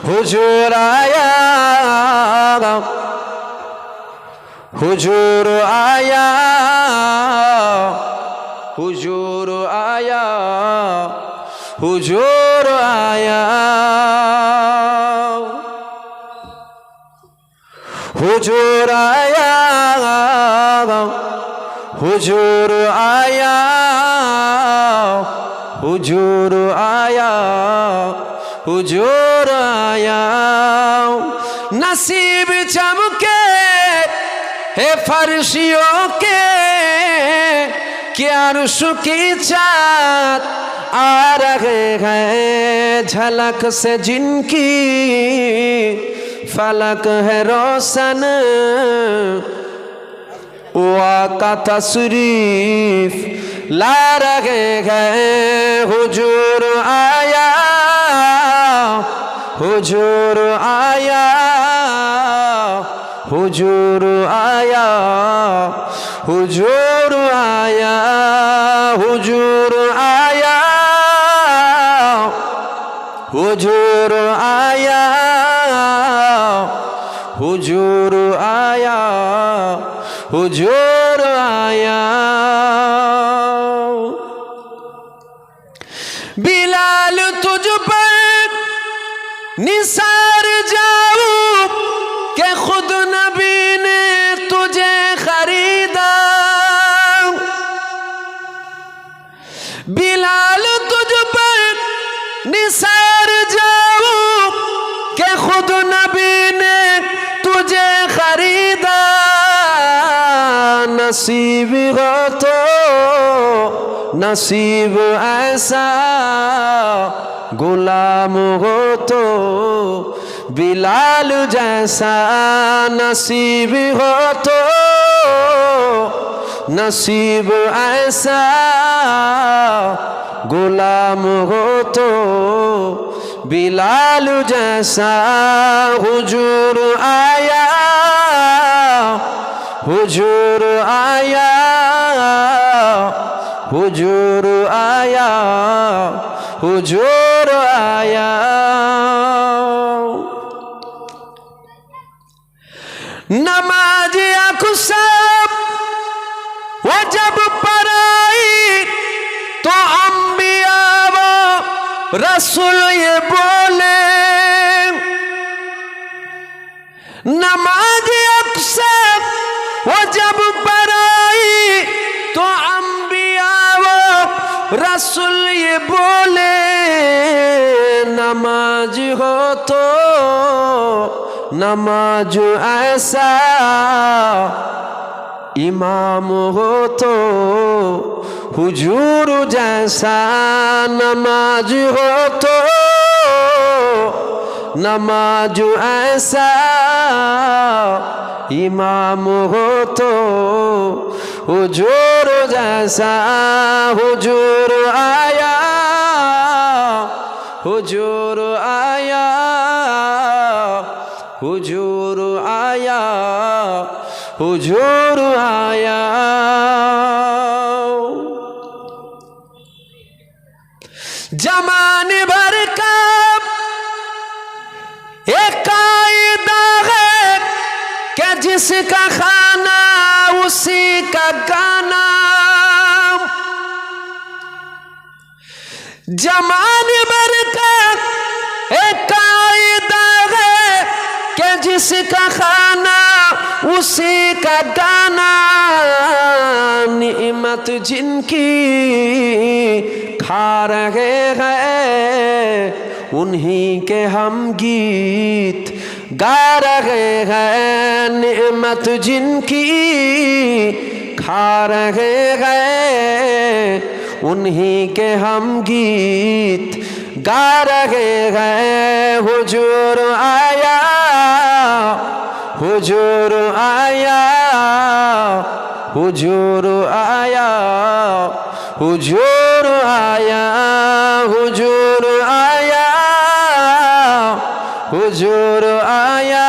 हुजूर आया, हुजूर आया, हुजूर आया, हुजूर आया, हुजूर आया, हुजूर आया, हुजूर आया, हुजूर आया। नसीब चमके है फर्शियों के, क्या अर्श की चाँद आ रहे हैं, झलक से जिनकी फलक है रोशन, वाका तशरीफ ला रहे हैं। हुजूर आया, हुजूर आया, हुजूर आया, हुजूर आया, हुजूर आया, हुजूर आया, हुजूर आया, हुजूर आया। बिलाल तुझ पर निसार जाऊं कि खुद नबी ने तुझे खरीदा। बिलाल तुझ पर निसार जाऊं कि खुद नबी ने तुझे खरीदा। नसीब हो तो नसीब ऐसा, गुलाम हो तो बिलाल जैसा। नसीब हो तो नसीब ऐसा, गुलाम हो तो बिलाल जैसा। हुजूर आया, हुजूर आया, हुजूर आया, हुजूर आया। नमाज अक़सा वो जब पढ़ाई तो अंबिया वो रसूल ये बोले। नमाज अक़सा वो जब पढ़ाई तो अंबिया वो रसूल ये बोले। नमाज हो तो नमाज ऐसा, इमाम हो तो हुजूर जैसा। नमाज हो तो नमाज ऐसा, इमाम हो तो हुजूर जैसा। हुजूर आया, हुजूर आया, हुजूर आया, हुजूर आया। जमाने भर का एक कायदा है कि जिसका खाना उसी का गाना। जमाने भर का एक कायदा है कि जिसका खाना उसी का गाना। निमत जिनकी खा रहे हैं, उन्हीं के हम गीत गा रहे हैं। निमत जिनकी खा रहे हैं, उन्हीं के हम गीत गा रहे हैं। हुजूर आया, हुजूर आया, हुजूर आया, हुजूर आया, हुजूर आया, हुजूर आया,